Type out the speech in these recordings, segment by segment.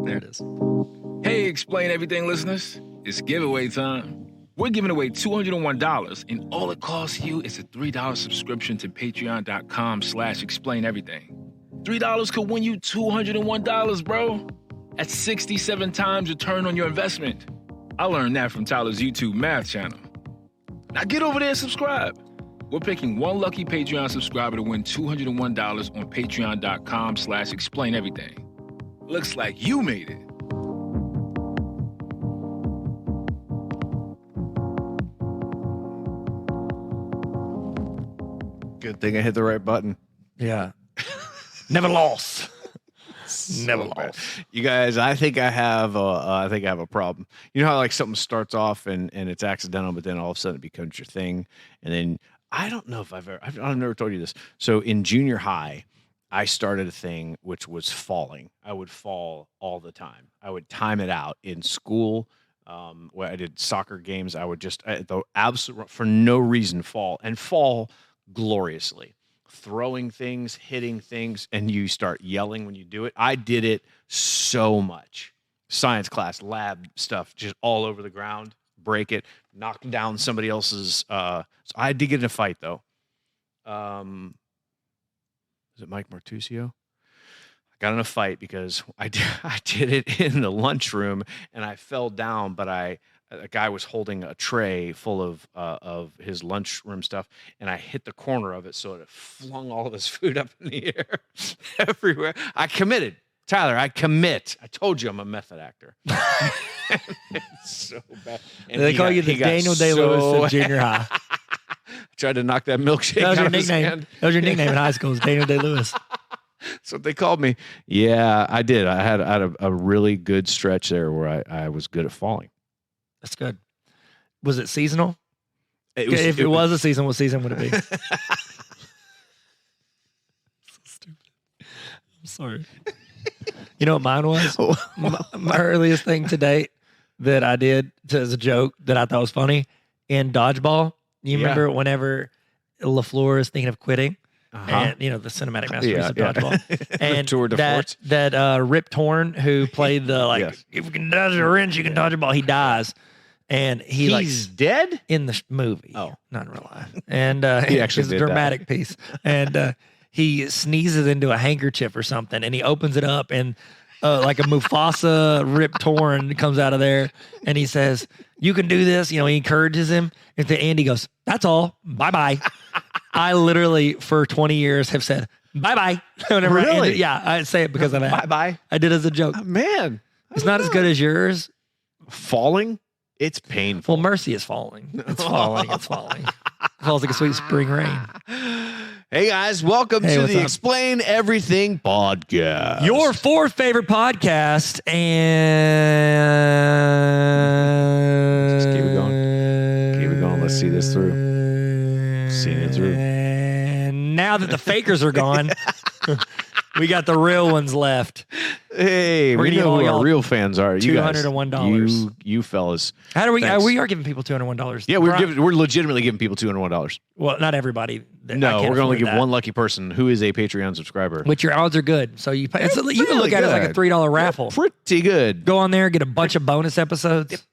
There it is. Hey, Explain Everything listeners. It's giveaway time. We're giving away $201, and all it costs you is a $3 subscription to patreon.com/explaineverything. $3 could win you $201, bro. That's 67 times return on your investment. I learned that from Tyler's YouTube math channel. Now get over there and subscribe. We're picking one lucky Patreon subscriber to win $201 on patreon.com/explaineverything. Looks like you made it. Good thing I hit the right button. Yeah. Never lost. Never bad. lost. You guys, I think I have a problem. You know how like something starts off and it's accidental, but then all of a sudden it becomes your thing. And then I don't know if I've never told you this. So in junior high, I started a thing which was falling. I would fall all the time. I would time it out in school. Where I did soccer games, I would just for no reason fall gloriously, throwing things, hitting things, and you start yelling when you do it. I did it so much. Science class, lab stuff, just all over the ground, break it, knock down somebody else's. So I did get in a fight though. Is it Mike Martusio? I got in a fight because I did it in the lunchroom and I fell down, but a guy was holding a tray full of his lunchroom stuff, and I hit the corner of it, so it flung all of his food up in the air everywhere. I committed. Tyler, I commit. I told you I'm a method actor. It's so bad. And they call you the Daniel Day-Lewis of junior high. Tried to knock that milkshake That was your out of his nickname. hand. That was your nickname in high school, was Daniel Day-Lewis. That's what they called me. Yeah, I did. I had a really good stretch there where I was good at falling. That's good. Was it seasonal? If it was a season, what season would it be? So stupid. I'm sorry. You know what mine was? my earliest thing to date that I did as a joke that I thought was funny in dodgeball. You remember whenever LaFleur is thinking of quitting? And the cinematic masterpiece of dodgeball, and Tour de Force. that Rip Torn, who played the if you can dodge a wrench, you can dodge a ball. He dies, and he's dead in the movie. Oh, not in real life. And he actually it's a did dramatic piece. And he sneezes into a handkerchief or something, and he opens it up, and like a Mufasa Rip Torn comes out of there, and he says, "You can do this." He encourages him, and Andy goes, "That's all. Bye bye." I literally, for 20 years, have said, bye-bye. Whenever Really? I say it because of that. Bye-bye. I did it as a joke. Man. It's not as good as yours. Falling? It's painful. Well, Mercy is falling. It's falling. It's falling. It falls like a sweet spring rain. Hey, guys. Welcome to what's the up? Explain Everything podcast. Your fourth favorite podcast, and... Just keep it going. Keep it going. Let's see this through. Seeing it through. And now that the fakers are gone, we got the real ones left. Hey, We're we gonna give know all who y'all our real fans are. You guys. $201. You fellas. How do we? Thanks. We are giving people $201. Yeah, we're legitimately giving people $201. Well, not everybody. No, we're going to afford give that. one lucky person who is a Patreon subscriber. But your odds are good. So you can look at it like a $3 raffle. Pretty good. Go on there, get a bunch of bonus episodes.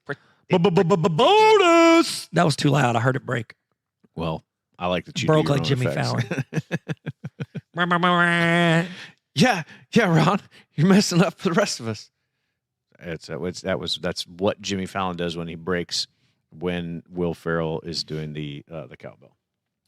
Bonus. That was too loud. I heard it break. Well, I like that you Broke do your like own Jimmy effects. Fallon. Yeah, Ron, you're messing up for the rest of us. That's what Jimmy Fallon does when he breaks when Will Ferrell is doing the cowbell.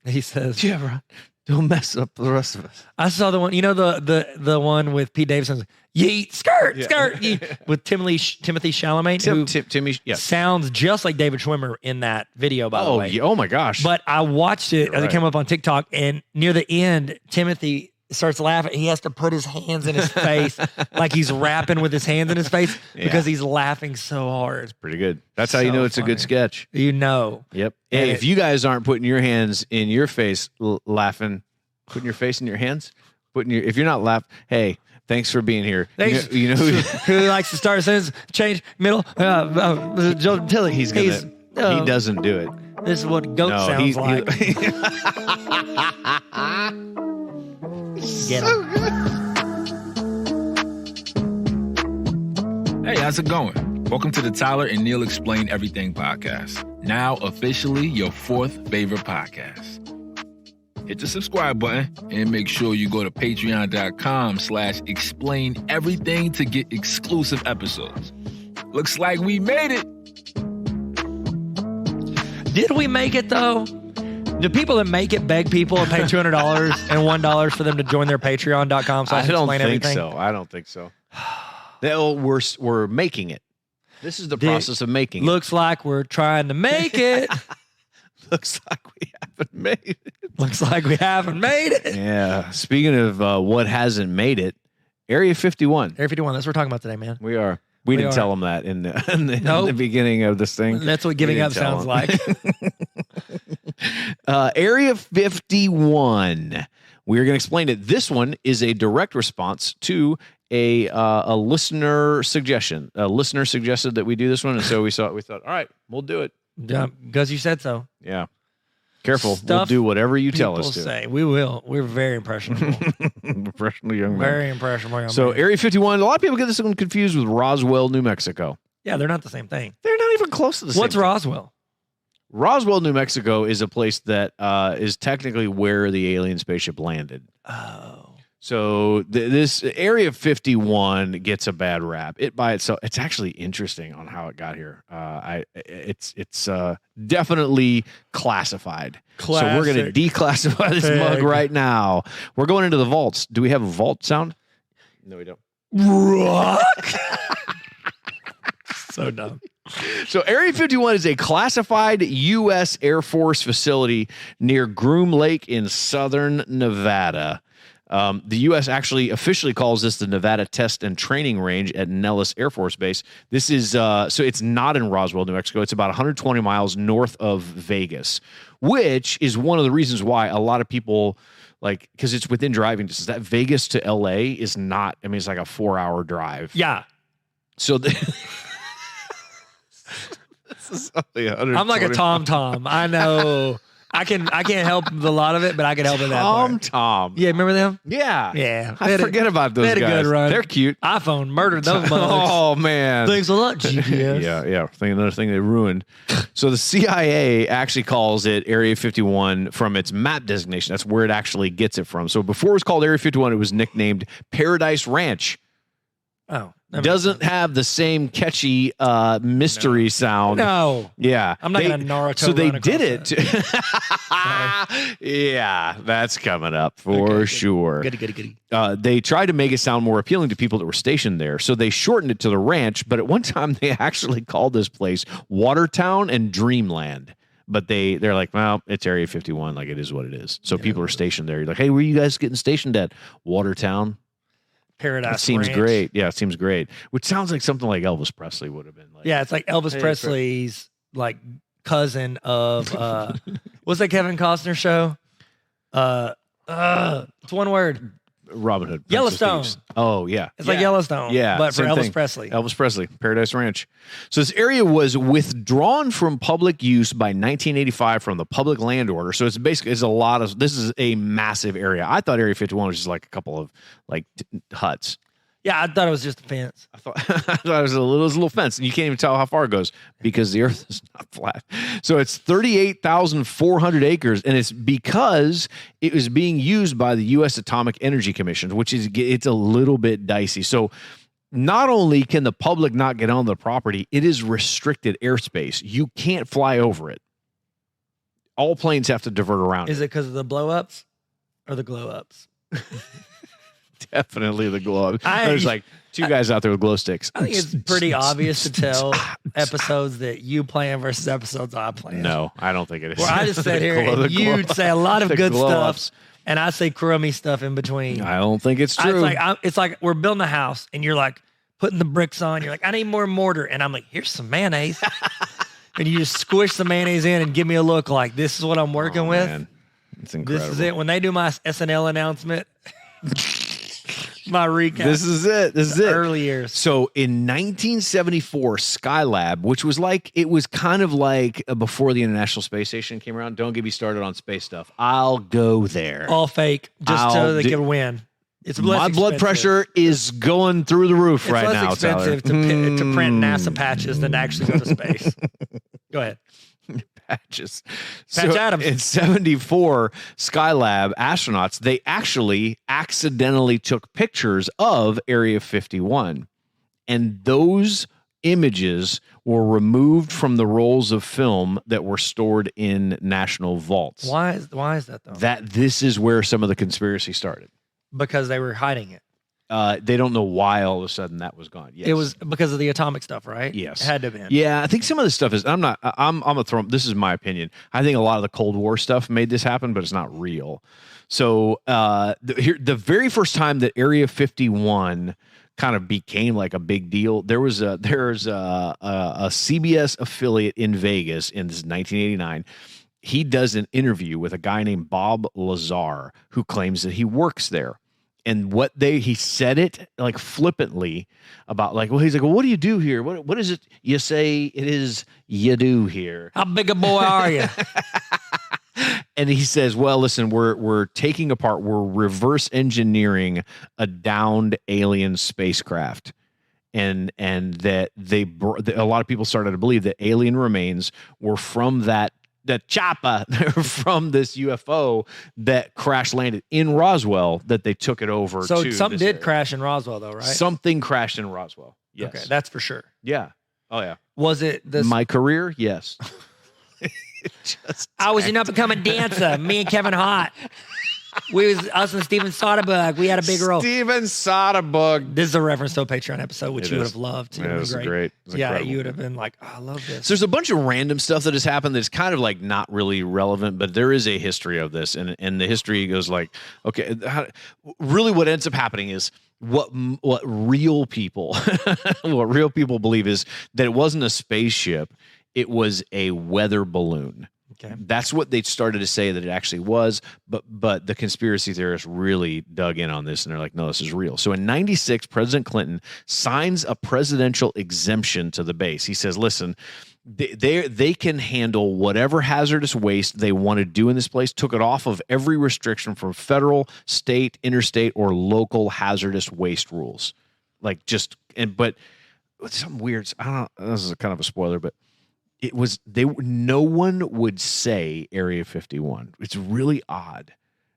He says, Yeah, Ron, don't mess up for the rest of us. I saw the one, the one with Pete Davidson, yeet, skirt, yeet, with Timothy Chalamet, who Timmy, sounds just like David Schwimmer in that video, by the way. Yeah, oh my gosh. But I watched it You're as it right. came up on TikTok, and near the end, Timothy starts laughing. He has to put his hands in his face like he's rapping with his hands in his face because he's laughing so hard. Pretty good. That's how you know it's a good sketch. Yep. Hey, if you guys aren't putting your hands in your face laughing, putting your face in your hands, if you're not laughing, hey, thanks for being here. Thanks. You know who who likes to start a sentence, change, middle, Joe Tilly. he doesn't do it. This is what goat sounds like. Get him. Hey, how's it going? Welcome to the Tyler and Neil Explain Everything podcast. Now officially your fourth favorite podcast. Hit the subscribe button and make sure you go to patreon.com/explain everything to get exclusive episodes. Looks like we made it. Did we make it though? Do people that make it beg people and pay $200 and $1 for them to join their patreon.com? I don't explain think everything? so. I don't think so. We're making it. This is the process of making it. Looks like we're trying to make it. Looks like we haven't made it. Looks like we haven't made it. Yeah. Speaking of what hasn't made it, Area 51. Area 51, that's what we're talking about today, man. We are. We didn't tell them that in the beginning of this thing. That's what giving up sounds like. Area 51. We're going to explain it. This one is a direct response to a listener suggestion. A listener suggested that we do this one, and so we thought, all right, we'll do it. Because you said so. Yeah. Careful. Stuff we'll do whatever you tell us to. Say. We will. We're very impressionable. Impressionable young man. Very impressionable young So man. Area 51, a lot of people get this one confused with Roswell, New Mexico. Yeah, they're not the same thing. They're not even close to the same What's thing. Roswell? Roswell, New Mexico is a place that is technically where the alien spaceship landed. Oh. So this Area 51 gets a bad rap. It by itself, it's actually interesting on how it got here. It's definitely classified. So we're going to declassify this mug right now. We're going into the vaults. Do we have a vault sound? No, we don't. Rock? So dumb. So Area 51 is a classified U.S. Air Force facility near Groom Lake in southern Nevada. The U.S. actually officially calls this the Nevada Test and Training Range at Nellis Air Force Base. This is so it's not in Roswell, New Mexico. It's about 120 miles north of Vegas, which is one of the reasons why a lot of people because it's within driving distance. That Vegas to L.A. is not. I mean, it's like a 4-hour drive. Yeah. So this is only 120 I'm like a Tom. I know. I can't help a lot of it, but I can help with that part. Tom. Yeah, remember them? Yeah. Yeah. I forget about those they had guys. a good run. They're cute. iPhone murdered those bugs. Oh, man. Thanks a lot, GPS. Yeah. Another thing they ruined. So the CIA actually calls it Area 51 from its map designation. That's where it actually gets it from. So before it was called Area 51, it was nicknamed Paradise Ranch. Oh. Doesn't have the same catchy mystery sound. No. Yeah. I'm not going to Naruto. So they run did across it. Yeah, that's coming up for sure. Goody. They tried to make it sound more appealing to people that were stationed there. So they shortened it to the ranch. But at one time, they actually called this place Watertown and Dreamland. But they're like, well, it's Area 51. Like, it is what it is. So people are stationed there. You're like, hey, where are you guys getting stationed at? Watertown. Paradise It seems Ranch. great. Yeah, it seems great. Which sounds like something like Elvis Presley would have been like. Yeah, it's like Elvis Presley's like cousin of what's that Kevin Costner show? It's one word. Robin Hood. Prince of Yellowstone. Thieves. Oh, yeah. It's like Yellowstone. Yeah, But for same Elvis thing. Presley. Elvis Presley, Paradise Ranch. So this area was withdrawn from public use by 1985 from the public land order. So it's basically this is a massive area. I thought Area 51 was just like a couple of huts. Yeah, I thought it was just a fence. I thought it was a little fence. You can't even tell how far it goes because the earth is not flat. So it's 38,400 acres, and it's because it was being used by the U.S. Atomic Energy Commission, which is it's a little bit dicey. So not only can the public not get on the property, it is restricted airspace. You can't fly over it. All planes have to divert around. Is it because of the blow ups or the glow ups? Definitely the glow. There's like two guys out there with glow sticks. I think it's pretty obvious to tell episodes that you plan versus episodes I plan. No, I don't think it is. Where I just sit here and you'd say a lot of the good glow-ups. stuff, and I say crummy stuff in between. I don't think it's true. It's like we're building a house, and you're like putting the bricks on. You're like, I need more mortar, and I'm like, here's some mayonnaise, and you just squish the mayonnaise in and give me a look like this is what I'm working with. Man. It's incredible. This is it. When they do my SNL announcement, my recap. This is it. Early years. So in 1974, Skylab, which was kind of like before the International Space Station came around. Don't get me started on space stuff. I'll go there. All fake, just so they could win. It's less My blood expensive. pressure is going through the roof It's right less now, expensive to print NASA patches than to actually go to space. Go ahead. Patches. Patch Adams. In 74, Skylab astronauts, they actually accidentally took pictures of Area 51. And those images were removed from the rolls of film that were stored in national vaults. Why is that though? This is where some of the conspiracy started. Because they were hiding it. They don't know why all of a sudden that was gone. Yes. It was because of the atomic stuff, right? Yes. It had to have been. Yeah, I think some of this stuff is. I'm gonna throw. This is my opinion. I think a lot of the Cold War stuff made this happen, but it's not real. So the very first time that Area 51 kind of became like a big deal, there's a CBS affiliate in Vegas in this 1989. He does an interview with a guy named Bob Lazar, who claims that he works there. And he said it like flippantly about like, well, he's like, well, what do you do here? What is it you say it is you do here? How big a boy are you? And he says, well, listen, we're taking apart, we're reverse engineering a downed alien spacecraft. And that a lot of people started to believe that alien remains were from the chopper from this UFO that crash landed in Roswell, that they took it over. So to something this did area. crash in Roswell, though, right? Something crashed in Roswell. Yes. Okay, that's for sure. Yeah. Oh yeah. Was it this? My career? Yes. I was an up and coming dancer. Me and Kevin Hart. Us and Steven Soderbergh. We had a big role. Steven Soderbergh. This is a reference to a Patreon episode, which It you would is. have loved. Yeah, It would this be is great. It's Yeah, incredible. you would have been like, oh, I love this. So there's a bunch of random stuff that has happened that's kind of like not really relevant, but there is a history of this, and the history goes like, okay, really what ends up happening is what real people believe is that it wasn't a spaceship, it was a weather balloon. Okay. That's what they started to say that it actually was, but the conspiracy theorists really dug in on this, and they're like, no, this is real. So in 96, President Clinton signs a presidential exemption to the base. He says, listen, they can handle whatever hazardous waste they want to do in this place, took it off of every restriction from federal, state, interstate, or local hazardous waste rules. But something weird. I don't know, this is kind of a spoiler, but it was no one would say Area 51. It's really odd.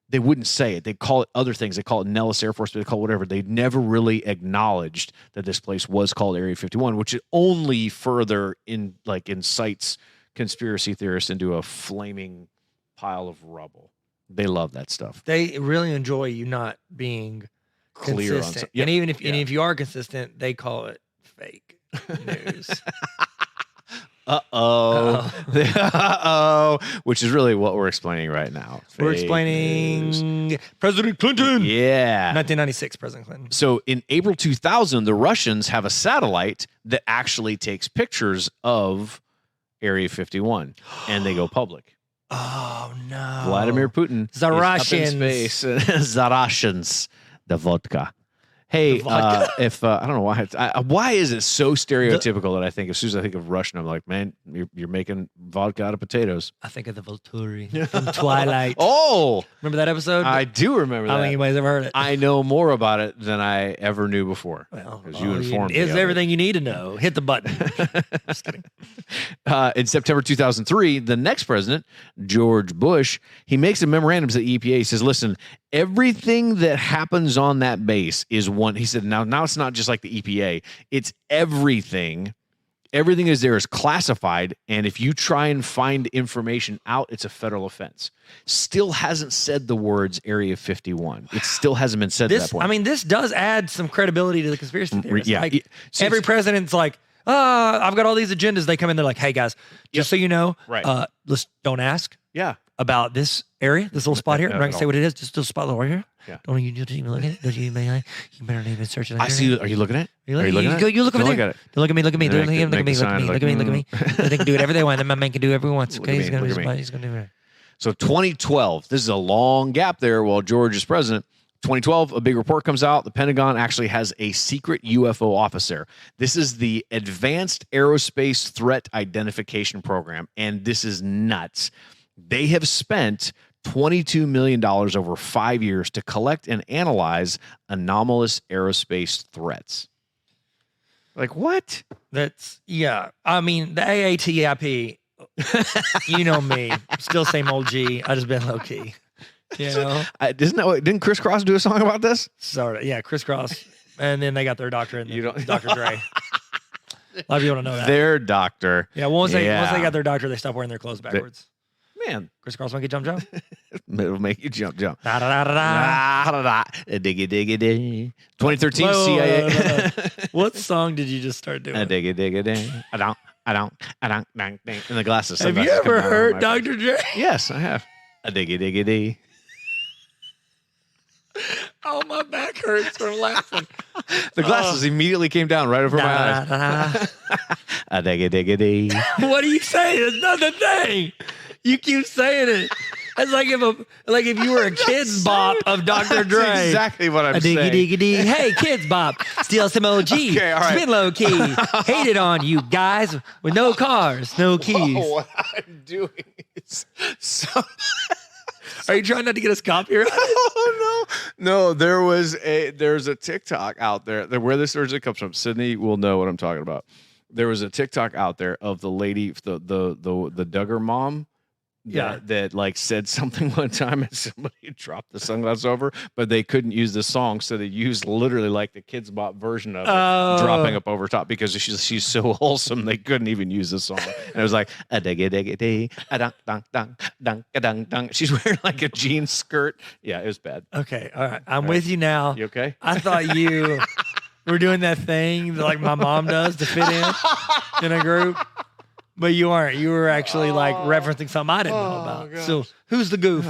They wouldn't say it. They call it other things. They call it Nellis Air Force, they call it whatever. They never really acknowledged that this place was called Area 51, which only further incites conspiracy theorists into a flaming pile of rubble. They love that stuff. They really enjoy you not being Clear on consistent. some- Yep. And even if Yeah. if you are consistent, they call it fake news. Which is really what we're explaining right now. We're Fake explaining news. President Clinton. Yeah. 1996, President Clinton. So in April 2000, the Russians have a satellite that actually takes pictures of Area 51, and they go public. Oh no. Vladimir Putin The is Russians. up in space. The Russians, the vodka. Hey, The vodka. if I don't know why is it so stereotypical that I think as soon as I think of Russian, I'm like, man, you're making vodka out of potatoes. I think of the Volturi from Twilight. Oh, Remember that episode? I do remember I don't that. think anybody's ever heard it. I know more about it than I ever knew before. Well, because you informed me. It's of it. everything you need to know. Hit the button. Just kidding. In September 2003, the next president, George Bush, he makes a memorandum to the EPA. He says, listen, everything that happens on that base is one. He said, now it's not just like the EPA. It's everything. Everything is there is classified. And if you try and find information out, it's a federal offense. Still hasn't said the words Area 51. It still hasn't been said at that point. I mean, this does add some credibility to the conspiracy theories. yeah. Like, So every president's like, I've got all these agendas. They come in, they're like, hey guys, just so you know, Right. let's don't ask yeah. about this area, this little spot here. I'm not gonna say what it is, just a little spot over here. Yeah. Don't you even look at it? Don't you even? You better not even search it. I see. Are you looking at it? You look, Are you looking at it? you look over Don't there. look at it. Don't look at me. Look at me. Make Look at me. the Look at me. sign, Look at me. Look at me. They can do whatever they want. Then my man can do whatever he wants. Look Okay, at he's me, gonna look at me. He's gonna do it. So 2012, this is a long gap there while George is president. 2012, a big report comes out. The Pentagon actually has a secret UFO officer. This is the Advanced Aerospace Threat Identification Program, and this is nuts. They have spent $22 million over 5 years to collect and analyze anomalous aerospace threats. Like what? That's I mean, the AATIP. You know me, still same old G. I just been low key. You know, Didn't Chris Cross do a song about this? sort of. Yeah, crisscross, and then they got their doctorate. You don't- Dr. Dre. A lot of people don't know that. Their doctor. Yeah, once they Yeah. got their doctor, they stop wearing their clothes backwards. Man, Crisscross monkey jump jump. it'll make you jump. Da, da, da, da, da. Ah, da, da. Diggy, diggy, diggy. 2013 Whoa, CIA. What song did you just start doing? Diggy, diggy, diggy. I don't. And the glasses. Have you sunglasses ever coming out of heard my- Dr. Dre? Yes, I have. A diggy, diggy, diggy. Oh, my back hurts from laughing. The glasses immediately came down right over my Da, eyes. da, da. A diggy, diggy, diggy. What are you saying? It's not the thing. You keep saying it. It's like if you were a kids bop of Dr. Dre. That's exactly what I'm A diggy saying. diggy dee. Hey, kids bop. Steal some OG. Okay, all right. Spin low key. Hated on you guys with no cars, no keys. Oh, what I'm doing is so. Are you trying not to get us copyright? Oh no! There's a TikTok out there that where this originally comes from. Sydney will know what I'm talking about. There was a TikTok out there of the lady, the Duggar mom. Yeah. That like said something one time and somebody dropped the sunglasses over, but they couldn't use the song, so they used literally like the Kids Bop version of it, Oh. dropping up over top because she's so wholesome they couldn't even use the song. And it was like a diggy diggy dee, a dunk dunk dunk dunk a dunk dunk. She's wearing like a jean skirt. Yeah, it was bad. Okay, all right. I'm with you now. You okay? I thought you were doing that thing that like my mom does to fit in a group. But you aren't. You were actually like referencing something I didn't know about. gosh. So who's the goof?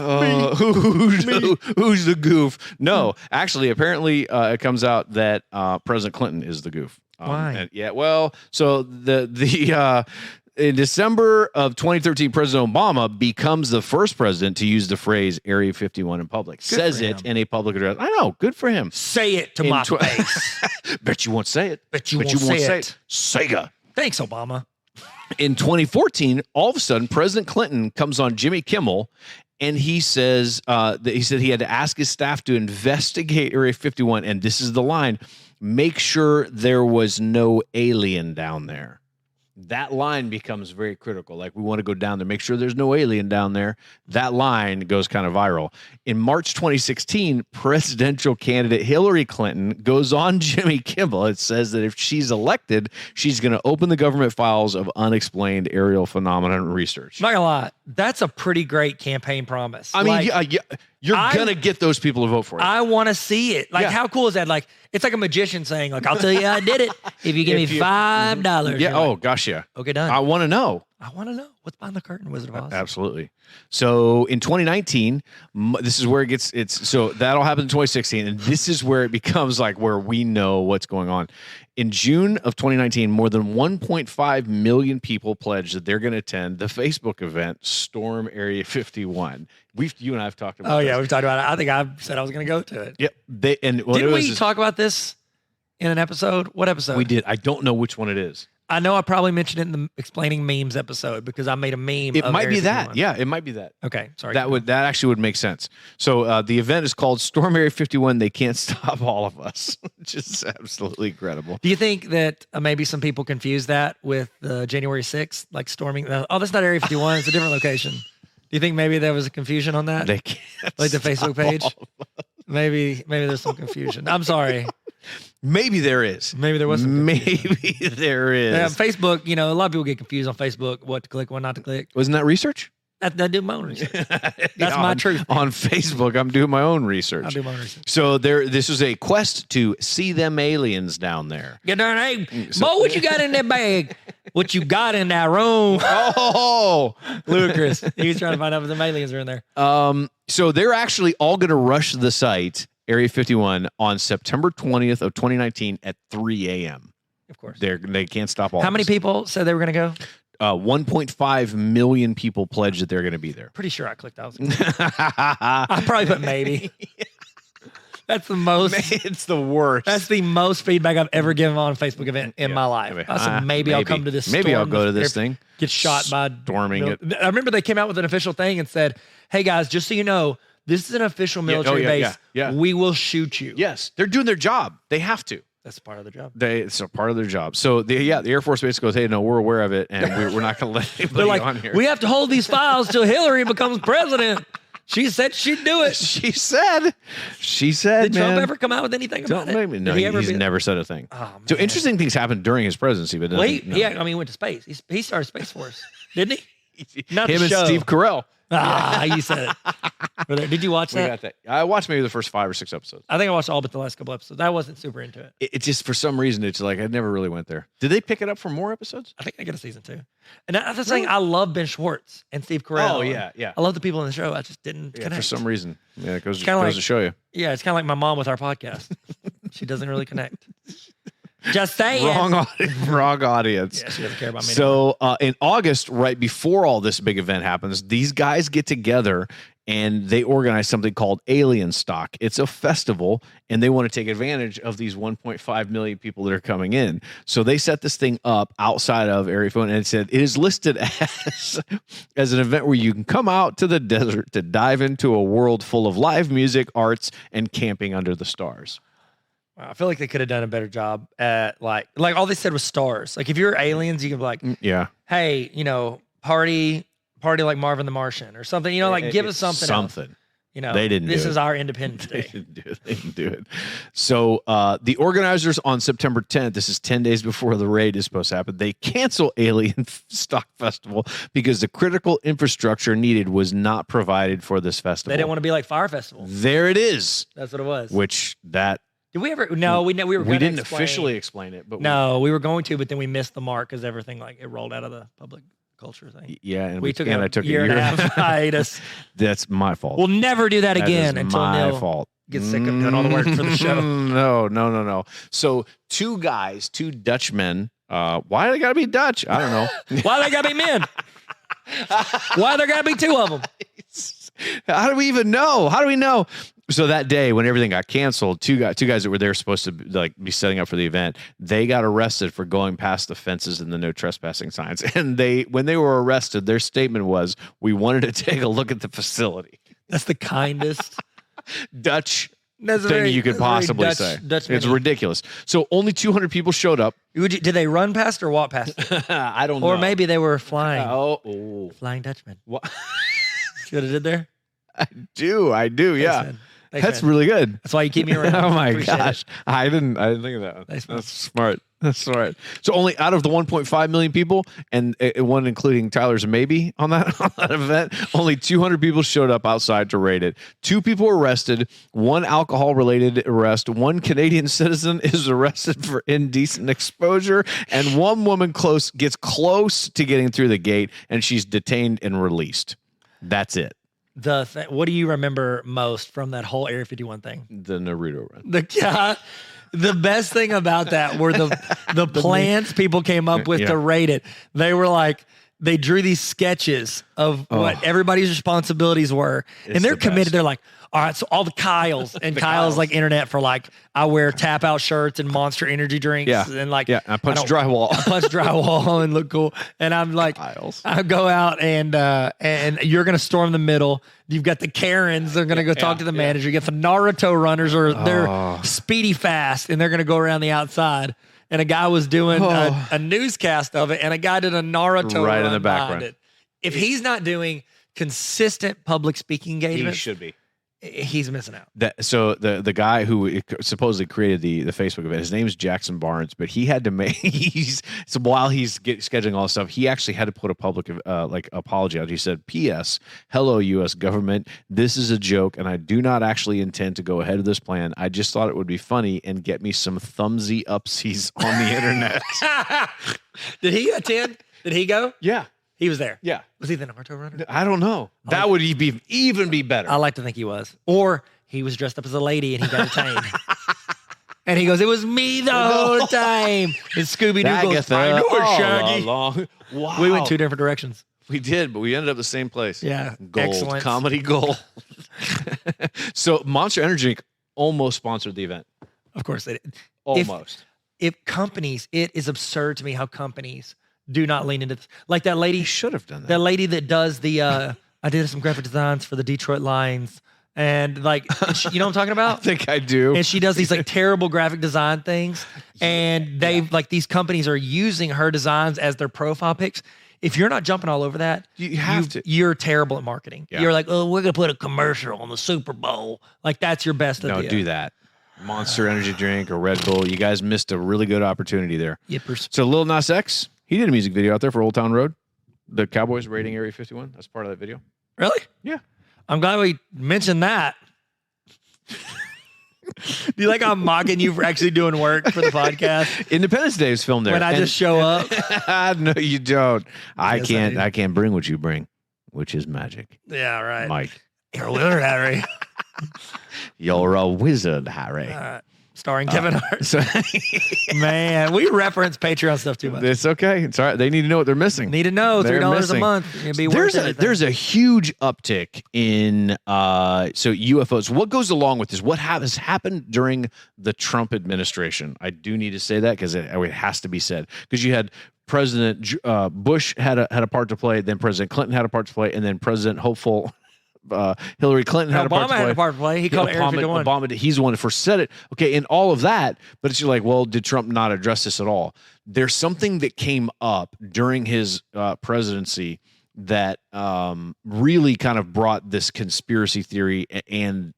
Who's the goof? No, actually, apparently, it comes out that President Clinton is the goof. Why? So in December of 2013, President Obama becomes the first president to use the phrase Area 51 in public. Says for it him. in a public address. I know, good for him. Say it to In my tw- face. Bet you won't say it. Bet you won't say it. Sega. Thanks, Obama. In 2014, all of a sudden, President Clinton comes on Jimmy Kimmel, and he says that he said he had to ask his staff to investigate Area 51, and this is the line: make sure there was no alien down there. That line becomes very critical. Like, we want to go down there, make sure there's no alien down there. That line goes kind of viral. In March 2016, presidential candidate Hillary Clinton goes on Jimmy Kimmel. It says that if she's elected, she's going to open the government files of unexplained aerial phenomenon research. I'm not gonna lie. That's a pretty great campaign promise. I mean, Like, you're I'm- going to get those people to vote for you. I want to see it. Like, Yeah. how cool is that? Like, it's like a magician saying, like, I'll tell you I did it if you give If me you- $5. yeah. You're like, Oh, gosh, yeah. okay, done. I want to know. I want to know what's behind the curtain, Wizard of Oz. Absolutely. So in 2019, this is where it gets. So that'll happen in 2016, and this is where it becomes like where we know what's going on. In June of 2019, more than 1.5 million people pledged that they're going to attend the Facebook event Storm Area 51. You and I have talked about. Oh this. yeah, we've talked about it. I think I said I was going to go to it. Yep. What Didn't it was we is- talk about this in an episode? What episode? We did. I don't know which one it is. I know I probably mentioned it in the explaining memes episode because I made a meme. It of might be Area that. 51. Yeah, it might be that. Okay, sorry. That actually would make sense. So the event is called Storm Area 51. They can't stop all of us, which is absolutely incredible. Do you think that maybe some people confuse that with January 6th, like storming? Oh, that's not Area 51. It's a different location. Do you think maybe there was a confusion on that? They can't Like the stop Facebook page? all of us. Maybe there's some confusion. I'm sorry. Maybe there is. Maybe there was some confusion. Maybe there is. Yeah, Facebook, a lot of people get confused on Facebook, what to click, what not to click. Wasn't that research? I do my own research. That's my truth. On Facebook, I'm doing my own research. I do my own research. So this is a quest to see them aliens down there. Get down, hey, Mo, what you got in that bag? What you got in that room? Oh, Ludicrous. He was trying to find out if some aliens are in there. so they're actually all going to rush the site, Area 51, on September 20th of 2019 at 3 a.m. Of course. They can't stop all. How of many us. people said they were going to go? 1.5 million people pledged that they're going to be there. Pretty sure I clicked. I probably put maybe. That's the most. It's the worst. That's the most feedback I've ever given on a Facebook event in my life. Maybe. I said, maybe I'll come to this. Maybe I'll storm go to the this air- thing. Get shot by storming it. I remember they came out with an official thing and said, "Hey guys, just so you know, this is an official military base. yeah. We will shoot you." Yes, they're doing their job. They have to. That's part of the job. It's a part of their job. So the Air Force base goes, hey, no, we're aware of it, and we're not going to let anybody They're like, on here. we have to hold these files till Hillary becomes president. She said she'd do it. She said, Did man, Trump ever come out with anything about don't it? make me. No, Did he ever he's be- never said a thing. Oh, So man. interesting things happened during his presidency, but Well, he went to space. He started Space Force, didn't he? Not him the and show. Steve Carell. You said it. Did you watch We that? got that. I watched maybe the first 5 or 6 episodes. I think I watched all but the last couple episodes. I wasn't super into it. It just for some reason it's like I never really went there. Did they pick it up for more episodes? I think they get a season 2. And that's the thing. I love Ben Schwartz and Steve Carell. Oh, yeah, yeah. I love the people in the show. I just didn't Yeah, connect. for some reason. Yeah, it goes kinda like- to show you. Yeah, it's kind of like my mom with our podcast. She doesn't really connect. Just saying. Wrong audience. Yeah, she doesn't care about me. So in August, right before all this big event happens, these guys get together and they organize something called Alien Stock. It's a festival, and they want to take advantage of these 1.5 million people that are coming in. So they set this thing up outside of Area 51, and it said it is listed as an event where you can come out to the desert to dive into a world full of live music, arts, and camping under the stars. I feel like they could have done a better job at like all they said was stars. Like if you're aliens, you can be like, Yeah. hey, party like Marvin the Martian or something. Give us something. Else. They didn't This do it. is our Independence They Day. didn't do it. So the organizers on September 10th, this is 10 days before the raid is supposed to happen, they cancel Alien Stock Festival because the critical infrastructure needed was not provided for this festival. They didn't want to be like Fire Festival. There it is. That's what it was. Which that Did we ever? No, we were. we gonna didn't explain- officially explain it, but No, we were going to, but then we missed the mark because everything it rolled out of the public culture thing. yeah, and We took and a I took year and a half hiatus. That's my fault. We'll never do that That again is until my Neil fault. gets sick of doing all the work for the show. No. So two Dutchmen. Why they gotta be Dutch? I don't know. Why they gotta be men? Why there gotta be 2 of them? How do we even know? How do we know? So that day when everything got canceled, two guys that were there supposed to be setting up for the event, they got arrested for going past the fences and the no trespassing signs. And when they were arrested, their statement was, "We wanted to take a look at the facility." That's the kindest Dutch That's thing very- you could that's very possibly Dutch- say. Dutch It's mini. ridiculous. So only 200 people showed up. Did they run past or walk past? I don't know. Or maybe they were flying. Oh. Flying Dutchman. What? See what I did there? I do. Yeah. Thanks, man. Thanks, That's man. really good. That's why you keep me around. Oh my Appreciate gosh. it. I didn't think of that one. Thanks, man. That's smart. That's smart. So only out of the 1.5 million people, and one including Tyler's maybe on that event, only 200 people showed up outside to raid it. 2 people were arrested, 1 alcohol-related arrest, 1 Canadian citizen is arrested for indecent exposure, and 1 woman gets close to getting through the gate, and she's detained and released. That's it. What do you remember most from that whole Area 51 thing? The Naruto run. The best thing about that were the plans people came up with Yeah. to rate it. They were like, they drew these sketches of what everybody's responsibilities were. It's And they're the best. committed. They're like, all right, so all the Kyles and Kyle's like internet for like, I wear tap out shirts and Monster energy drinks. Yeah. And like, Yeah, I punch don't- drywall. I punch drywall and look cool. And I'm like, Kyles. I go out and you're going to storm the middle. You've got the Karens. They're going to go talk to the manager. You got the Naruto runners they're speedy fast and they're going to go around the outside. And a guy was doing a newscast of it, and a guy did a Naruto Right in run the background. behind it. If he's not doing consistent public speaking engagement, should be. he's missing out. So the guy who supposedly created the Facebook event, his name is Jackson Barnes, but he had to make while he's scheduling all this stuff, he actually had to put a public apology out. He said, "P.S. Hello, U.S. government. This is a joke, and I do not actually intend to go ahead of this plan. I just thought it would be funny and get me some thumbsy upsies on the internet." Did he attend? Did he go? Yeah, He was there. yeah. Was he the Naruto runner? I don't know. That would even be better. I like to think he was. Or he was dressed up as a lady and he got detained. And he goes, "It was me the whole time." And Scooby-Doo goes, "I know it, Shaggy." Wow. We went 2 different directions. We did, but we ended up the same place. Yeah. Gold. Excellent. Comedy gold. So Monster Energy almost sponsored the event. Of course they did. Almost. If companies, it is absurd to me how companies do not lean into this. Like that lady, He should have done that. that lady that does the, I did some graphic designs for the Detroit Lions. And like, you know what I'm talking I about? think I do. And she does these like terrible graphic design things. And they've like, these companies are using her designs as their profile pics. If you're not jumping all over that, You have to. you're terrible at marketing. Yeah. You're like, oh, we're going to put a commercial on the Super Bowl. Like that's your best No, idea. do that. Monster Energy drink or Red Bull. You guys missed a really good opportunity there. Yippers. So Lil Nas X, he did a music video out there for Old Town Road. The Cowboys raiding Area 51. That's part of that video. Really? Yeah. I'm glad we mentioned that. Do you like how I'm mocking you for actually doing work for the podcast Independence Day is filmed there. when I just show up? No, you don't. I Yes, I can't. do. I can't bring what you bring, which is magic. Yeah, right. Mike, You're a wizard, Harry. you're a wizard, Harry. Starring Kevin Hart. So Man, we reference Patreon stuff too much. it's okay. It's all right. They need to know what they're missing. Need to know They're $3 a missing. month. It'd be worth everything. There's a huge uptick in so UFOs. What goes along with this? What has happened during the Trump administration? I do need to say that because it has to be said, because you had President Bush had a part to play, then President Clinton had a part to play, and then President hopeful Hillary Clinton had a part to Obama play. had a part to play. He called Area 51. Obama, he's the one that first said it. Okay, and all of that, but it's like, well, did Trump not address this at all? There's something that came up during his presidency that really kind of brought this conspiracy theory and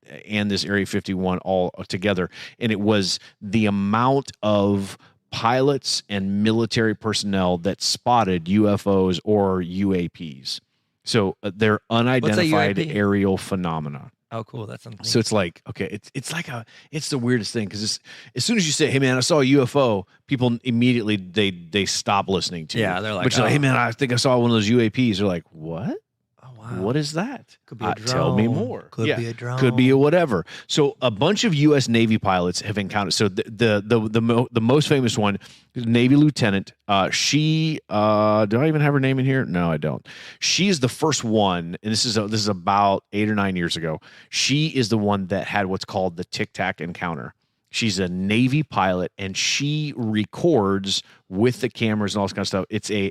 this Area 51 all together, and it was the amount of pilots and military personnel that spotted UFOs or UAPs. So they're unidentified UAP? aerial phenomena. Oh, cool. That's something. So it's like, okay, it's the weirdest thing, because as soon as you say, hey man, I saw a UFO, people immediately they stop listening to you. Yeah, they're like, but you're like, oh. hey man, I think I saw one of those UAPs. They're like, what? Oh, wow. What is that? Could be a Tell me drone. more. Could Yeah. be a drone. Could be a whatever. So a bunch of U.S. Navy pilots have encountered. So the most famous one, Navy lieutenant. She do I even have her name in here? No, I don't. She is the first one, and this is about 8 or 9 years ago. She is the one that had what's called the Tic Tac encounter. She's a Navy pilot, and she records with the cameras and all this kind of stuff. It's a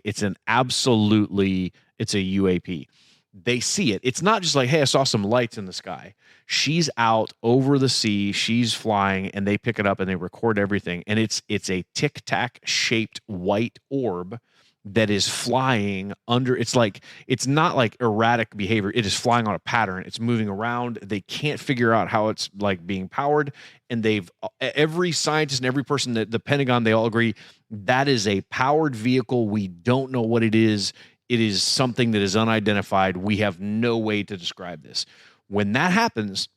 UAP. They see it. It's not just like, hey, I saw some lights in the sky. She's out over the sea. She's flying, and they pick it up and they record everything. And it's a Tic Tac shaped white orb that is flying under. It's not like erratic behavior. It is flying on a pattern. It's moving around. They can't figure out how it's like being powered. And every scientist and every person that the Pentagon, they all agree that is a powered vehicle. We don't know what it is. It is something that is unidentified. We have no way to describe this. When that happens,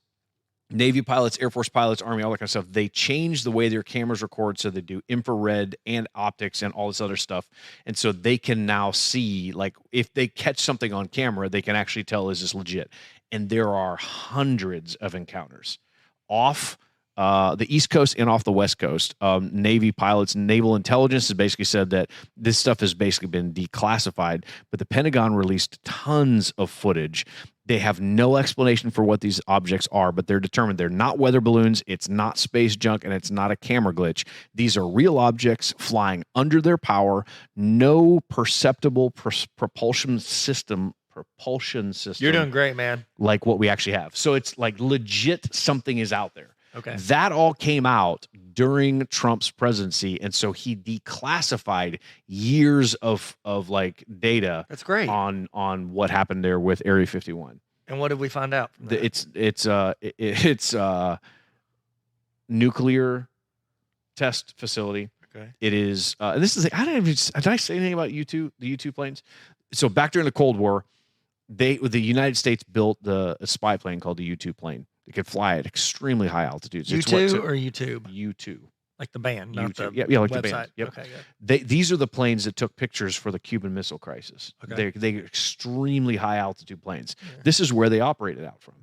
Navy pilots, Air Force pilots, Army, all that kind of stuff, they change the way their cameras record, so they do infrared and optics and all this other stuff. And so they can now see, like, if they catch something on camera, they can actually tell, is this legit? And there are hundreds of encounters off the East Coast and off the West Coast. Navy pilots, naval intelligence has basically said that this stuff has basically been declassified, but the Pentagon released tons of footage. They have no explanation for what these objects are, but they're determined they're not weather balloons, it's not space junk, and it's not a camera glitch. These are real objects flying under their power, no perceptible propulsion system. You're doing great, man. Like what we actually have. So it's like legit something is out there. Okay. That all came out during Trump's presidency, and so he declassified years of like data. That's great. on what happened there with Area 51. And what did we find out? From that? It's nuclear test facility. Okay. It is. And this is. Did I say anything about the U-2 planes? So back during the Cold War, the United States built a spy plane called the U-2 plane. It could fly at extremely high altitudes. U2 or YouTube? U2. Like the band, not U2. the Yeah, like website. the band. Yep. Okay, good. These are the planes that took pictures for the Cuban Missile Crisis. Okay. They're extremely high altitude planes. Yeah. This is where they operated out from.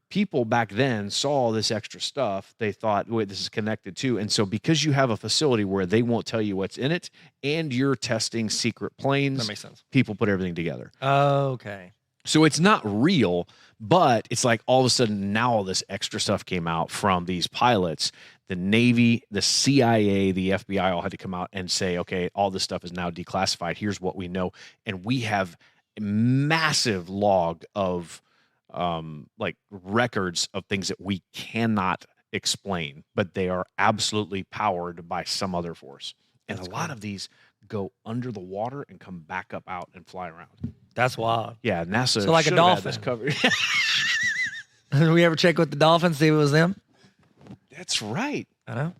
People back then saw this extra stuff. They thought, wait, this is connected too. And so because you have a facility where they won't tell you what's in it and you're testing secret planes, That makes sense. people put everything together. Okay. So it's not real, but it's like all of a sudden now all this extra stuff came out from these pilots. The Navy, the CIA, the FBI all had to come out and say, okay, all this stuff is now declassified. Here's what we know. And we have a massive log of like records of things that we cannot explain, but they are absolutely powered by some other force. And That's a lot cool. of these go under the water and come back up out and fly around. That's wild. Yeah, NASA So like a should have had this dolphin. covered. Did we ever check with the Dolphins, see if it was them? That's right. I know.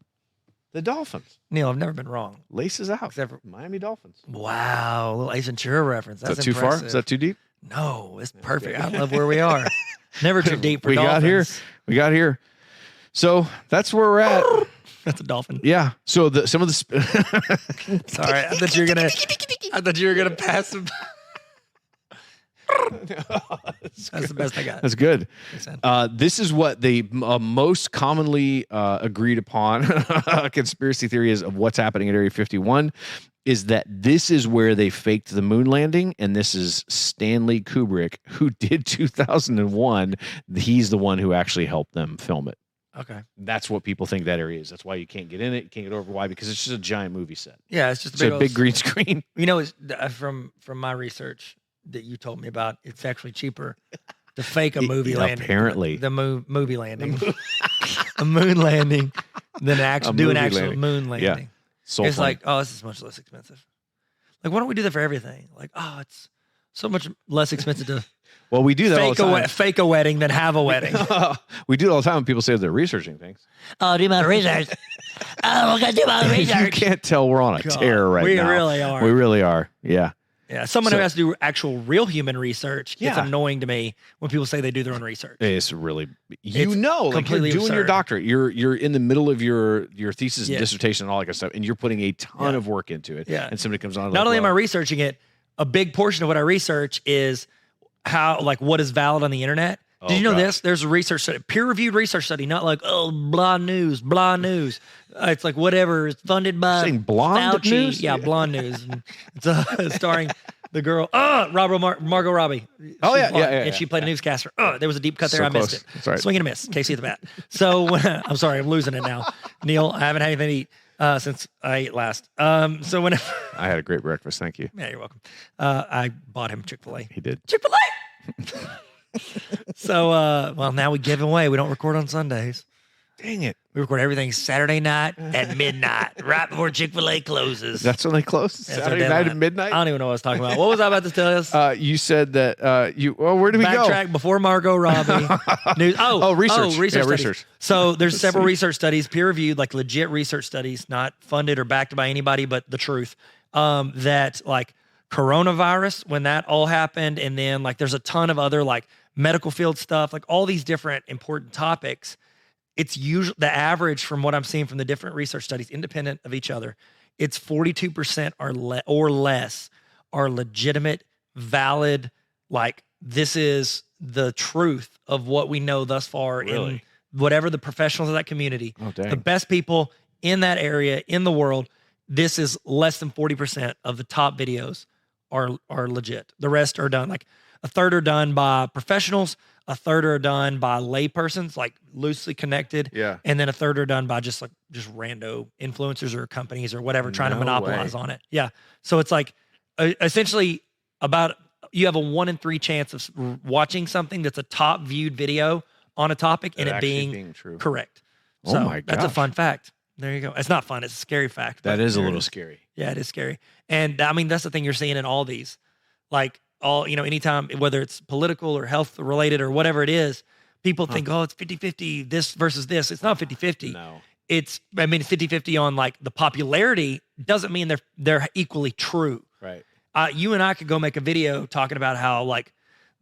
The Dolphins. Neil, I've never been wrong. Laces out. Except for, Miami Dolphins. wow, a little Ace Ventura reference. Is That's that too far? impressive. Is that too deep? No, it's perfect. I love where we are. Never too deep for We dolphins. got here. We got here. So that's where we're at. That's a dolphin. Yeah. So some of the Sorry, I thought you were gonna pass him. That's the best I got. That's good. Thanks, This is what the most commonly agreed upon conspiracy theory is of what's happening at Area 51 is that this is where they faked the moon landing, and this is Stanley Kubrick, who did 2001. He's the one who actually helped them film it. Okay. That's what people think that area is. That's why you can't get in it. You can't get over. Why? Because it's just a giant movie set. Yeah, it's just It's a big green screen. You know, it's, from my research that you told me about, it's actually cheaper to fake a movie landing. Apparently. The movie landing. A moon landing than do an movie actual landing. moon landing. Yeah. So It's funny. like, oh, this is much less expensive. Like, why don't we do that for everything? Like, oh, it's so much less expensive to well, we do that all the time. fake a wedding than have a wedding. We do it all the time when people say they're researching things. Oh, do my research. Oh, we're gonna do my You research. can't tell we're on a God, tear right we now. really are. We really are. Yeah. Yeah, someone So- who has to do actual real human research. It's Yeah. annoying to me when people say they do their own research. It's really It's like you're completely doing your absurd. doctorate. You're in the middle of your thesis Yeah. and dissertation and all that kind of stuff, and you're putting a ton Yeah. of work into it. Yeah. And somebody comes on. Not only am I researching it, a big portion of what I research is how, like, what is valid on the internet. Oh, Did you know God. this? There's a research study, peer-reviewed research study, not like, oh, blah news. It's like whatever. It's funded by saying blonde Fauci. news? Yeah, blonde news. And it's starring the girl, Margot Robbie. Oh, She's yeah, blonde, yeah. And she played a newscaster. There was a deep cut there. So I missed close. it. That's right. Swing and a miss. Casey at the bat. So I'm sorry, I'm losing it now. Neil, I haven't had anything to eat since I ate last. So whenever I had a great breakfast. Thank you. yeah, you're welcome. I bought him Chick-fil-A. He did. Chick-fil-A. So, well, now we give away. We don't record on Sundays. Dang it. We record everything Saturday night at midnight, right before Chick-fil-A closes. That's when they close. That's our Saturday night deadline. at midnight. I don't even know what I was talking about. What was I about to tell us? You said that well, where did we go? Backtrack before Margot Robbie. News. Research. research Yeah, studies. research. So there's several research studies, peer-reviewed, like legit research studies, not funded or backed by anybody, but the truth. That like coronavirus, when that all happened, and then like there's a ton of other like medical field stuff, like all these different important topics. It's usually the average from what I'm seeing from the different research studies, independent of each other. It's 42% or less are legitimate, valid. Like this is the truth of what we know thus far Really? in whatever the professionals of that community, Oh, dang. the best people in that area in the world. This is less than 40% of the top videos are legit. The rest are done. Like a third are done by professionals. A third are done by laypersons, like loosely connected. Yeah. And then a third are done by just rando influencers or companies or whatever trying to No monopolize way. on it. Yeah. So it's like essentially you have a 1 in 3 chance of watching something that's a top viewed video on a topic and it actually being true. correct. Oh So my that's a gosh. fun fact. There you go. It's not fun. It's a scary fact. That but is a there it little is. scary. Yeah, it is scary. And I mean, that's the thing you're seeing in all these. Like anytime, whether it's political or health related or whatever it is, people think, oh, it's 50-50, this versus this. It's not 50-50. No. It's 50-50 on like the popularity doesn't mean they're equally true. Right. You and I could go make a video talking about how like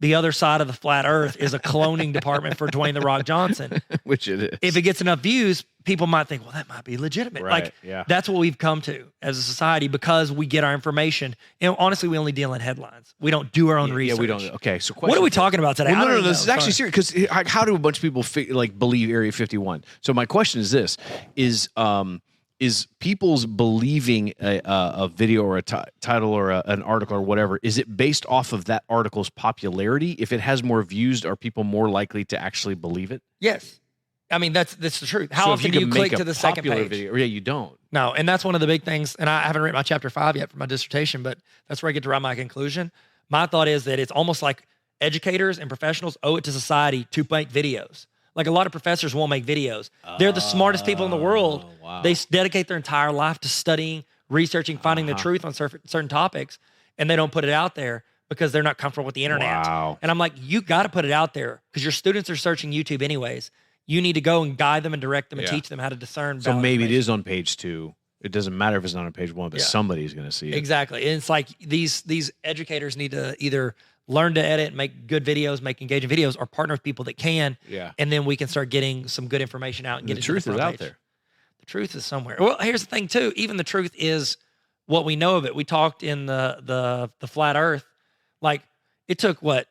the other side of the flat earth is a cloning department for Dwayne The Rock Johnson. Which it is. If it gets enough views, people might think, well, that might be legitimate. Right, Like, yeah. that's what we've come to as a society because we get our information. And honestly, we only deal in headlines. We don't do our own research. Yeah, we don't. Okay, so What are we talking about today? Well, I no, don't no, even this is know. actually Sorry. serious because how do a bunch of people believe Area 51? So my question is this: is is people's believing a video or a title or an article or whatever, is it based off of that article's popularity? If it has more views, are people more likely to actually believe it? Yes. I mean, that's the truth. How So often if do you you can click make to a the second popular page? video, yeah, you don't. No, and that's one of the big things. And I haven't written my chapter 5 yet for my dissertation, but that's where I get to write my conclusion. My thought is that it's almost like educators and professionals owe it to society to make videos. Like a lot of professors won't make videos. They're the smartest people in the world. Wow. They dedicate their entire life to studying, researching, finding the truth on certain topics, and they don't put it out there because they're not comfortable with the internet. Wow. And I'm like, you got to put it out there because your students are searching YouTube anyways. You need to go and guide them and direct them and Yeah. teach them how to discern. So valid maybe it information. is on page 2. It doesn't matter if it's not on page 1, but Yeah. somebody's going to see it. Exactly. And it's like these educators need to either learn to edit, make good videos, make engaging videos, or partner with people that can. Yeah. And then we can start getting some good information out and get The it to truth is front out page. there. The truth is somewhere. Well, here's the thing too. Even the truth is what we know of it. We talked in the flat Earth. Like it took what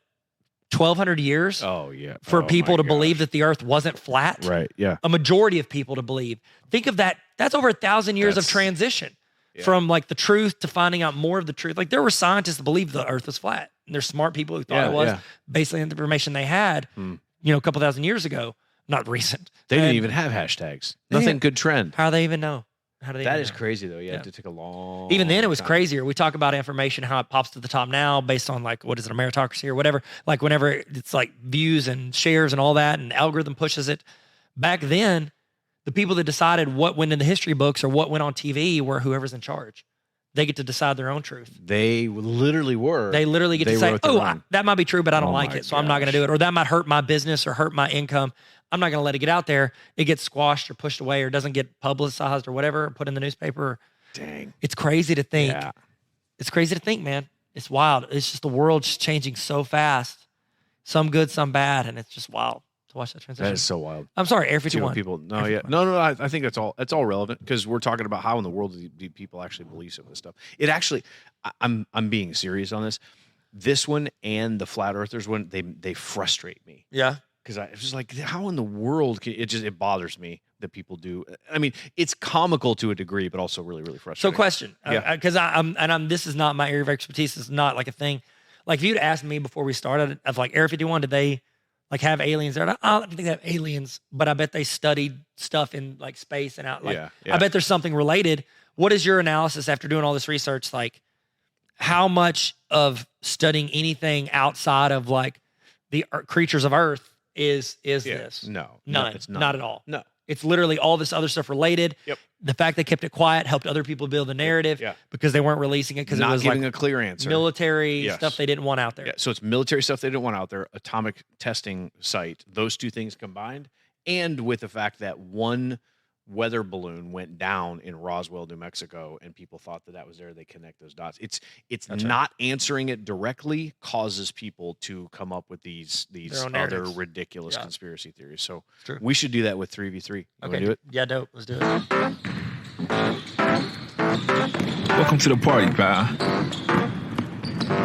1,200 years Oh, yeah. for Oh, people my to believe gosh. that the Earth wasn't flat. Right. Yeah. A majority of people to believe. Think of that. That's over 1,000 years of That's- transition yeah. from like the truth to finding out more of the truth. Like there were scientists that believed the Earth was flat. And there's smart people who thought Yeah, it was yeah. based on the information they had, Hmm. a couple thousand years ago. Not recent. They didn't And even have hashtags. They Nothing didn't- could trend. How do they even know? How do they? That even is know? crazy, though. You Yeah. had to take a long. Even then, it was time. crazier. We talk about information, how it pops to the top now based on like, what is it, a meritocracy or whatever. Like whenever it's like views and shares and all that, and algorithm pushes it. Back then, the people that decided what went in the history books or what went on TV were whoever's in charge. They get to decide their own truth. They literally were. They literally get They to say, wrote their "Oh, own. that might be true, but I don't Oh like my it, so I'm not going to gosh. do it." Or that might hurt my business or hurt my income. I'm not going to let it get out there. It gets squashed or pushed away or doesn't get publicized or whatever, or put in the newspaper. Dang. It's crazy to think. Yeah. It's crazy to think, man. It's wild. It's just the world's just changing so fast. Some good, some bad, and it's just wild to watch that transition. That is so wild. I'm sorry, Air See what 51. people. No, Air yeah, 51. no. I think that's all. That's all relevant because we're talking about how in the world do people actually believe some of this stuff. It actually, I'm being serious on this. This one and the flat earthers one, they frustrate me Yeah. because I was just like, how in the world can it bothers me that people do. I mean, it's comical to a degree, but also really, really So, frustrating. question, Yeah. because I'm. This is not my area of expertise. It's not like a thing. Like if you'd asked me before we started, of like Area 51, did they like have aliens there? I don't think they have aliens, but I bet they studied stuff in like space and out. Like Yeah. I bet there's something related. What is your analysis after doing all this research? Like, how much of studying anything outside of like the creatures of Earth is this? No, None. it's Not at all. No. It's literally all this other stuff related. Yep. The fact they kept it quiet helped other people build the narrative Yeah. because they weren't releasing it because it Not was giving like a clear answer. military Yes. stuff they didn't want out there. Yeah, so it's military stuff they didn't want out there, atomic testing site, those two things combined, and with the fact that one weather balloon went down in Roswell, New Mexico, and people thought that was there. They connect those dots. It's Gotcha. not answering it directly causes people to come up with these Their own other narratives. ridiculous Yeah. conspiracy theories. So True. we should do that with 3v3. You wanna Okay. do it? Yeah, dope. Let's do it. Welcome to the party, pal.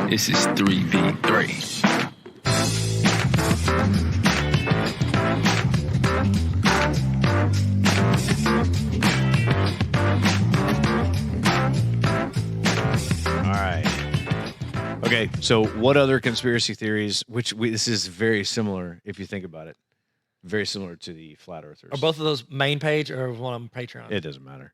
This is 3v3. All right. Okay, so what other conspiracy theories, this is very similar if you think about it, very similar to the flat earthers. Are both of those main page or one of them Patreon? It doesn't matter.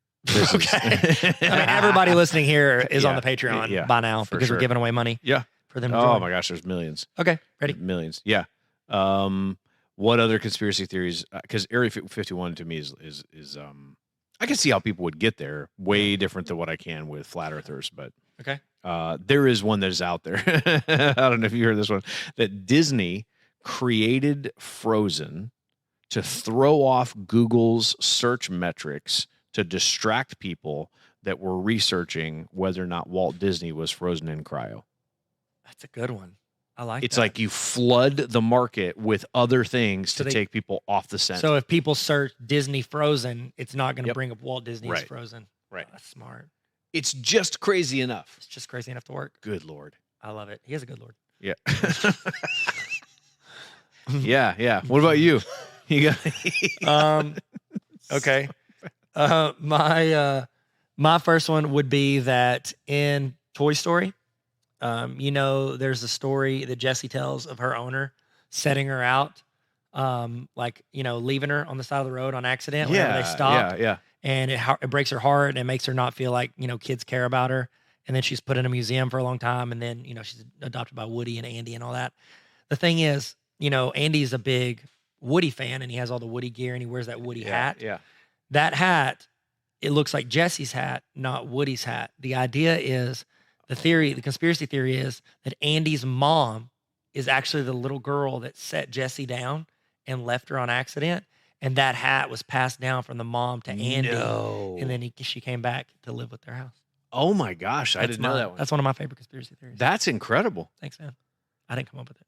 Okay. I mean, everybody listening here is on Yeah, the Patreon yeah, by now for because sure. we're giving away money Yeah. for them to Oh join. my gosh, there's millions. Okay, ready? Millions. Yeah. What other conspiracy theories? Because Area 51 to me is I can see how people would get there. Way different than what I can with flat earthers, but Okay. there is one that is out there. I don't know if you heard this one. That Disney created Frozen to throw off Google's search metrics to distract people that were researching whether or not Walt Disney was frozen in cryo. That's a good one. I like It's that. like you flood the market with other things So to they- take people off the scent. So if people search Disney Frozen, it's not going to Yep. bring up Walt Disney's Right. Frozen. Right. Oh, that's smart. It's just crazy enough. It's just crazy enough to work. Good Lord. I love it. He has a good Lord. Yeah. yeah. What about you? You got Okay. My first one would be that in Toy Story, there's a story that Jessie tells of her owner setting her out, leaving her on the side of the road on accident whenever they stopped. Yeah. And it breaks her heart and it makes her not feel like, kids care about her. And then she's put in a museum for a long time. And then, she's adopted by Woody and Andy and all that. The thing is, Andy's a big Woody fan and he has all the Woody gear and he wears that Woody hat. Yeah. That hat, it looks like Jessie's hat, not Woody's hat. The idea is, the conspiracy theory is that Andy's mom is actually the little girl that set Jessie down and left her on accident. And that hat was passed down from the mom to Andy. No. And then she came back to live with their house. Oh my gosh, I didn't know that one. That's one of my favorite conspiracy theories. That's incredible. Thanks, man. I didn't come up with it.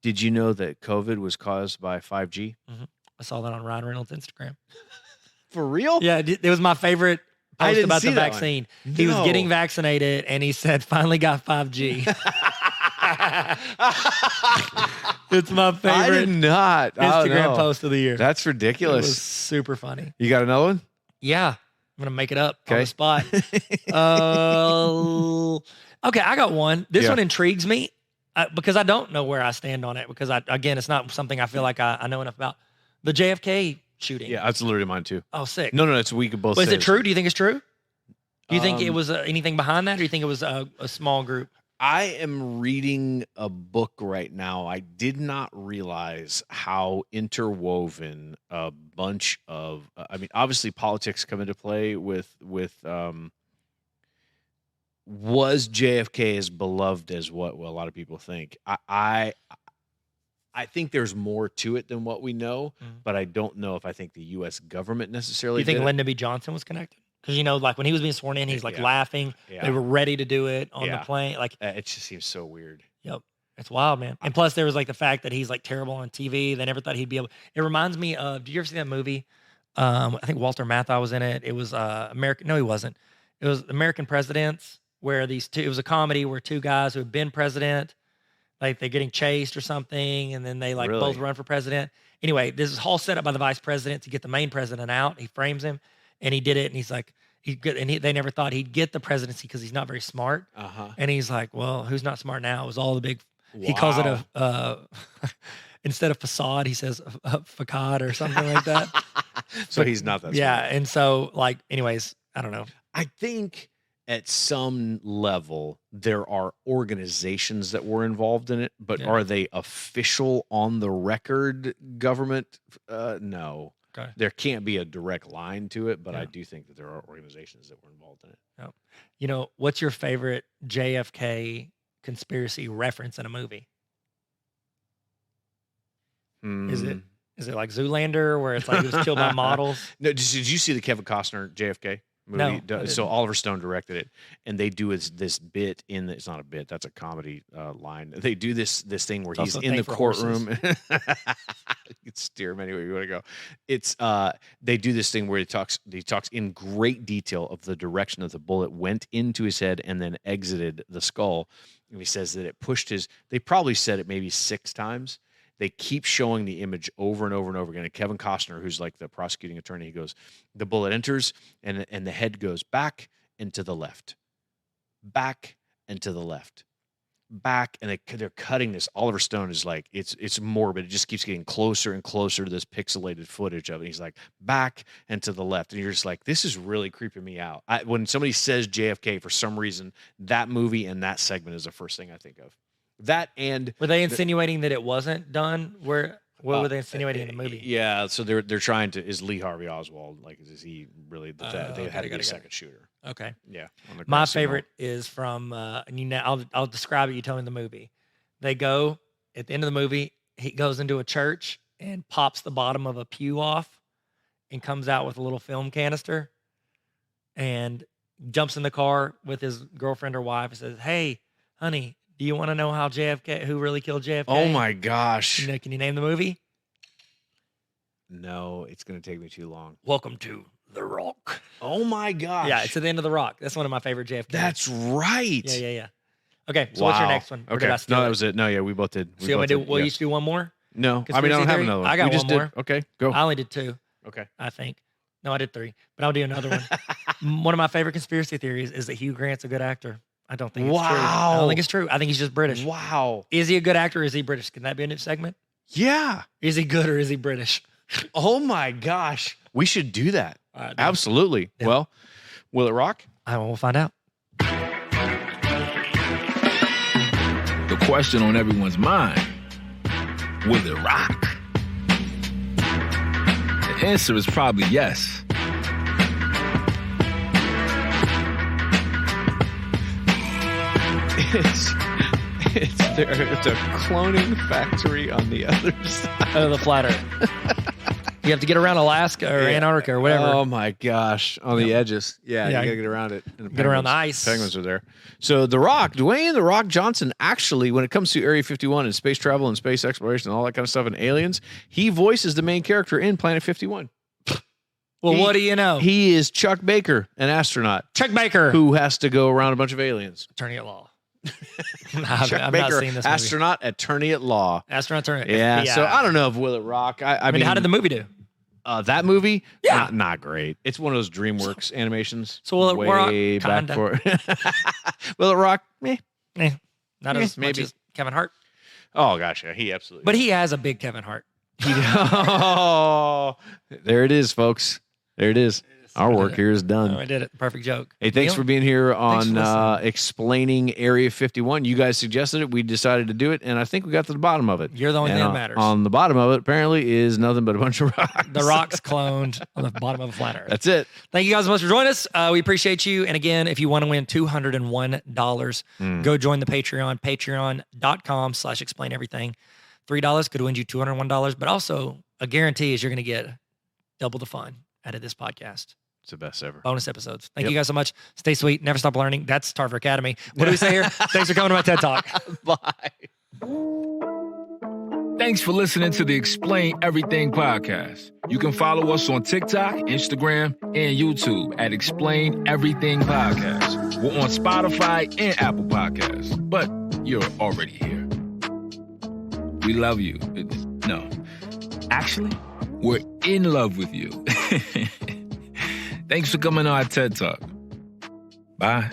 Did you know that COVID was caused by 5G? I saw that on Ryan Reynolds' Instagram. For real? Yeah, it was my favorite I post didn't about see the that vaccine. one. He was No. getting vaccinated and he said, finally got 5G. It's my favorite I did not. Instagram no. post of the year. That's It ridiculous. was super funny. You got another one? Yeah. I'm going to make it up on Okay. the spot. Okay, I got one. This Yeah. one intrigues me because I don't know where I stand on it because, it's not something I feel like I know enough about. The JFK shooting. Yeah, that's literally mine too. Oh, sick. No, it's we could both. But is say it this. true? Do you think it's true? Do you think it Um, was anything behind that, or do you think it was a small group? I am reading a book right now. I did not realize how interwoven a bunch of. Obviously, politics come into play with. Was JFK as beloved as what a lot of people think? I think there's more to it than what we know, but I don't know if I think the U.S. government Do necessarily. you think did it. Lyndon B. Johnson was connected? Because like when he was being sworn in, he's like Yeah. laughing. Yeah. They were ready to do it on Yeah. the plane. Like, It just seems so weird. yep, it's wild, man. And plus, there was like the fact that he's like terrible on TV. They never thought he'd be able. It reminds me of. Did you ever see that movie? I think Walter Matthau was in it. It was American. No, he wasn't. It was American Presidents, where these two. It was a comedy where two guys who had been president, like they're getting chased or something, and then they like both Really? run for president. Anyway, this is all set up by the vice president to get the main president out. He frames him, and he did it, and he's like. They never thought he'd get the presidency because he's not very smart. And he's like, well, who's not smart now? It was all the big. He calls it a instead of facade, he says a facade or something like that. So he's not that. Yeah, smart. and so anyways, I don't know. I think at some level there are organizations that were involved in it, but Yeah. are they official on the record government? No. Okay. There can't be a direct line to it, but I Yeah. do think that there are organizations that were involved in it. What's your favorite JFK conspiracy reference in a movie? Is it like Zoolander, where it's like he was killed by models? No, did you see the Kevin Costner JFK movie? No, I didn't. So Oliver Stone directed it, and they do this bit it's not a bit, that's a comedy line. They do this thing where It's he's also a in thing the for courtroom. You can steer him anywhere you want to go. It's they do this thing where he talks in great detail of the direction that the bullet went into his head and then exited the skull. And he says that it pushed they probably said it maybe 6 times. They keep showing the image over and over and over again. And Kevin Costner, who's like the prosecuting attorney, he goes, the bullet enters and the head goes back and to the left, back and to the left, back. And they're cutting this. Oliver Stone is like, it's morbid. It just keeps getting closer and closer to this pixelated footage of it. He's like, back and to the left. And you're just like, this is really creeping me out. When somebody says JFK, for some reason, that movie and that segment is the first thing I think of. That and Were they insinuating that it wasn't done? What were they insinuating in the movie? Yeah, so they're trying to. Is Lee Harvey Oswald like? Is he really? They Okay, had to get got a it. second shooter. Okay. Yeah. on the My Grand Signal. favorite is from, I'll describe it. You tell me the movie. They go at the end of the movie. He goes into a church and pops the bottom of a pew off, and comes out with a little film canister, and jumps in the car with his girlfriend or wife and says, "Hey, honey, do you want to know who really killed JFK?" Oh my gosh! Can you name the movie? No, it's going to take me too long. Welcome to The Rock. Oh my gosh! Yeah, it's at the end of The Rock. That's one of my favorite JFK. That's right. Yeah. Okay, so what's your Wow. next one? Or did Okay, I steal no, it? that was it. No, yeah, we both did. So you want me to we'll yeah. each do one more? No, I Conspiracy don't have theory? another one. I got we just one more. Did. Okay, go. I only did 2, Okay. I think. No, I did 3, but I'll do another one. One of my favorite conspiracy theories is that Hugh Grant's a good actor. I don't think it's true. I don't think it's true. I think he's just British. Wow. Is he a good actor or is he British? Can that be a new segment? Yeah. Is he good or is he British? Oh my gosh. We should do that. All right, Absolutely. Yeah. Well, will it rock? We'll find out. The question on everyone's mind, will it rock? The answer is probably yes. It's a cloning factory on the other side. The flat Earth. You have to get around Alaska or Antarctica or whatever. Oh my gosh, on the edges. Yeah, you gotta get around it. And Get around the ice. Penguins are there. So The Rock, Dwayne The Rock Johnson, actually, when it comes to Area 51 and space travel and space exploration and all that kind of stuff and aliens, he voices the main character in Planet 51. Well, what do you know? He is Chuck Baker, an astronaut Chuck Baker, who has to go around a bunch of aliens. attorney at law. Chuck I've Baker, not seen this movie. astronaut, attorney at law. Astronaut attorney. Yeah, FBI. so I don't know if Will It Rock. I mean, how did the movie do? that movie? Yeah. not great. It's one of those DreamWorks animations. So Will It Rock? Way back Kinda. for Will It Rock? Meh. Not as much maybe. as Kevin Hart, Oh gosh, yeah, he absolutely. but he has a big Kevin Hart. Oh, there it is, folks. There it is. Our work here is done. Oh, I did it. Perfect joke. Hey, thanks Neil? for being here Thanks for on listening. explaining Area 51. You guys suggested it. We decided to do it, and I think we got to the bottom of it. You're the only And thing that matters. On the bottom of it, apparently, is nothing but a bunch of rocks. The Rock's cloned on the bottom of a flat Earth. That's it. Thank you guys so much for joining us. We appreciate you. And again, if you want to win $201, go join the Patreon, patreon.com/explain everything. $3 could win you $201, but also a guarantee is you're going to get double the fun out of this podcast. It's the best ever. Bonus episodes. Thank you guys so much. Stay sweet. Never stop learning. That's Tarver Academy. What do we say here? Thanks for coming to my TED Talk. Bye. Thanks for listening to the Explain Everything podcast. You can follow us on TikTok, Instagram, and YouTube at Explain Everything Podcast. We're on Spotify and Apple Podcasts, but you're already here. We love you. No, actually, we're in love with you. Thanks for coming on our TED Talk. Bye.